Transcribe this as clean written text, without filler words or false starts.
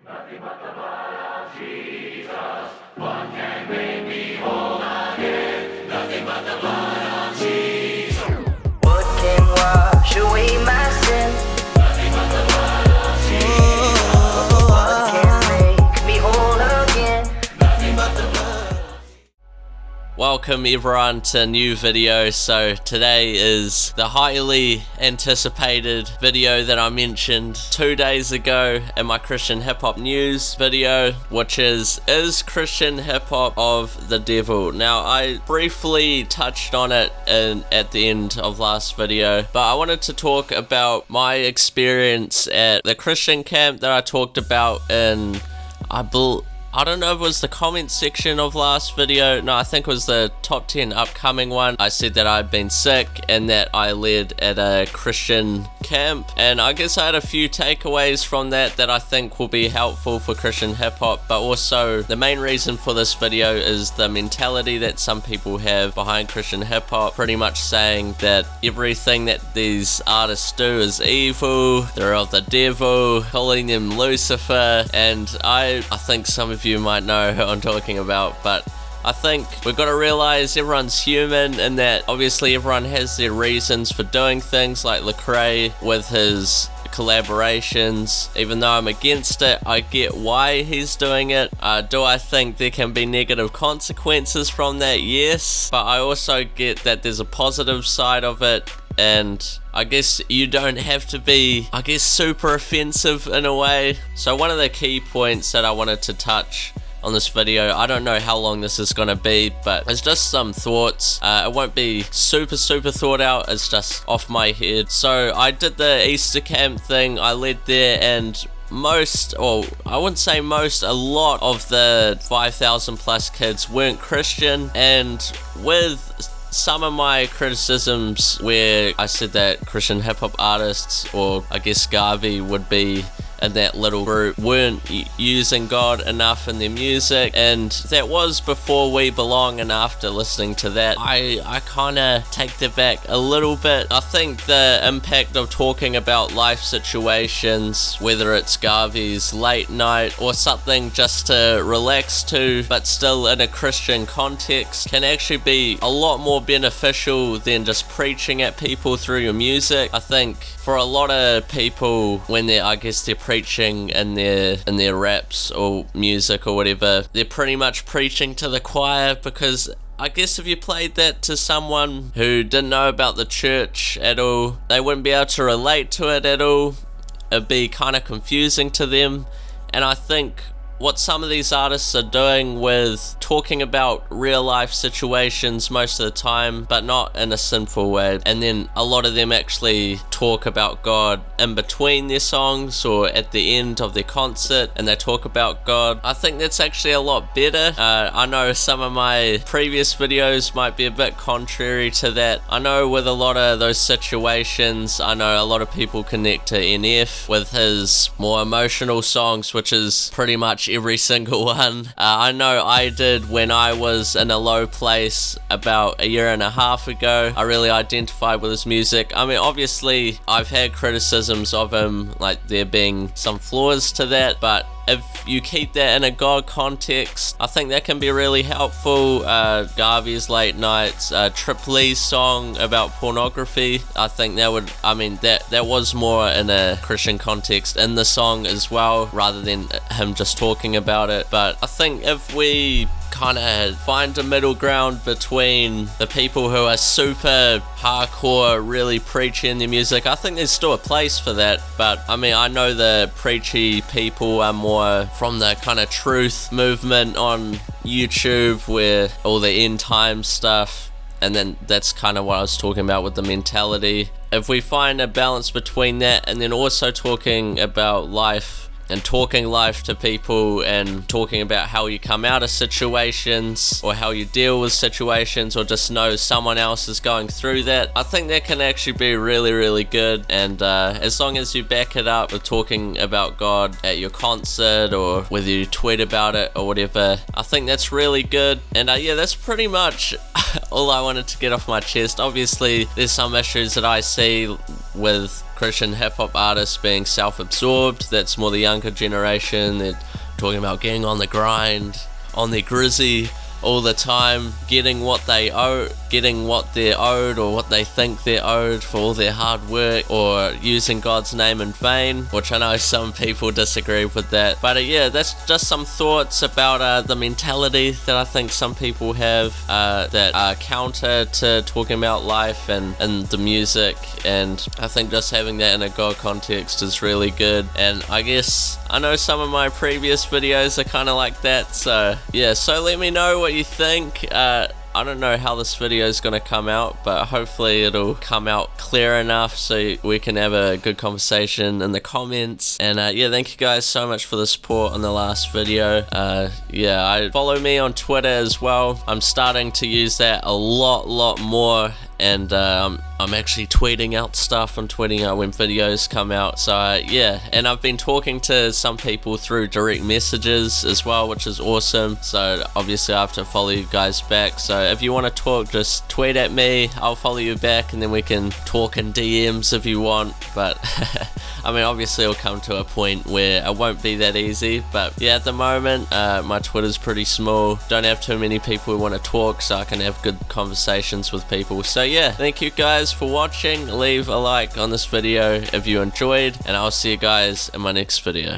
Nothing but the blood of Jesus. What can make me whole again? Nothing but the blood of Jesus. What can wash away my sin? Nothing but the blood of Jesus. What can make me whole again? Nothing but the blood. Welcome everyone to a new video. So today is the highly anticipated video that I mentioned 2 days ago in my Christian hip hop news video, which is Christian hip hop of the devil? Now, I briefly touched on it at the end of last video, but I wanted to talk about my experience at the Christian camp that I talked about in, I don't know if it was the comment section of last video. No, I think it was the top 10 upcoming one. I said that I'd been sick and that I led at a Christian camp, and I guess I had a few takeaways from that I think will be helpful for Christian hip hop. But also the main reason for this video is the mentality that some people have behind Christian hip hop, pretty much saying that everything that these artists do is evil, they're of the devil, calling them Lucifer. And I think some of you might know who I'm talking about, but I think we've got to realize everyone's human and that obviously everyone has their reasons for doing things, like Lecrae with his collaborations. Even though I'm against it, I get why he's doing it. Do I think there can be negative consequences from that? Yes, but I also get that there's a positive side of it, and I guess you don't have to be, super offensive in a way. So one of the key points that I wanted to touch on this video, I don't know how long this is going to be, but it's just some thoughts. It won't be super thought out, it's just off my head. So I did the Easter camp thing, I led there, and a lot of the 5,000 plus kids weren't Christian. And with some of my criticisms where I said that Christian hip hop artists, or I guess Gawvi would be in that little group, weren't using God enough in their music, and that was before We Belong, and after listening to that I kind of take that back a little bit. I think the impact of talking about life situations, whether it's Gawvi's late night or something just to relax to but still in a Christian context, can actually be a lot more beneficial than just preaching at people through your music. I think for a lot of people, when they're preaching in their raps or music or whatever, they're pretty much preaching to the choir, because I guess if you played that to someone who didn't know about the church at all, they wouldn't be able to relate to it at all. It'd be kind of confusing to them. And I think what some of these artists are doing with talking about real life situations most of the time, but not in a sinful way, and then a lot of them actually talk about God in between their songs or at the end of their concert, and they talk about God, I think that's actually a lot better. I know some of my previous videos might be a bit contrary to that. I know with a lot of those situations, I know a lot of people connect to NF with his more emotional songs, which is pretty much every single one. I know I did when I was in a low place about a year and a half ago. I really identified with his music. I mean, obviously I've had criticisms of him, like there being some flaws to that, but if you keep that in a God context, I think that can be really helpful. Garvey's Late Nights, Tripley's song about pornography, I think that was more in a Christian context in the song as well, rather than him just talking about it. But I think if we kind of find a middle ground between the people who are super hardcore, really preachy in their music, I think there's still a place for that. But I mean, I know the preachy people are more from the kind of truth movement on YouTube, where all the end time stuff, and then that's kind of what I was talking about with the mentality. If we find a balance between that and then also talking about life and talking life to people and talking about how you come out of situations or how you deal with situations or just know someone else is going through that, I think that can actually be really good. And as long as you back it up with talking about God at your concert or whether you tweet about it or whatever, I think that's really good. And yeah, that's pretty much all I wanted to get off my chest. Obviously there's some issues that I see with Christian hip-hop artists being self-absorbed. That's more the younger generation. They're talking about getting on the grind, on their grizzy all the time, getting what they owe, getting what they're owed or what they think they're owed for all their hard work, or using God's name in vain, which I know some people disagree with that. But yeah, that's just some thoughts about the mentality that I think some people have that are counter to talking about life and the music, and I think just having that in a God context is really good. And I guess I know some of my previous videos are kind of like that, so yeah, so let me know what you think. I don't know how this video is going to come out, but hopefully it'll come out clear enough so we can have a good conversation in the comments. And yeah, thank you guys so much for the support on the last video. Yeah, follow me on Twitter as well. I'm starting to use that a lot more, and I'm actually tweeting out stuff. I'm tweeting out when videos come out. So yeah, and I've been talking to some people through direct messages as well, which is awesome. So obviously I have to follow you guys back. So if you want to talk, just tweet at me. I'll follow you back, and then we can talk in DMs if you want. But I mean, obviously it'll come to a point where it won't be that easy. But yeah, at the moment, my Twitter's pretty small. Don't have too many people who want to talk, so I can have good conversations with people. So yeah, thank you guys for watching. Leave a like on this video if you enjoyed, and I'll see you guys in my next video.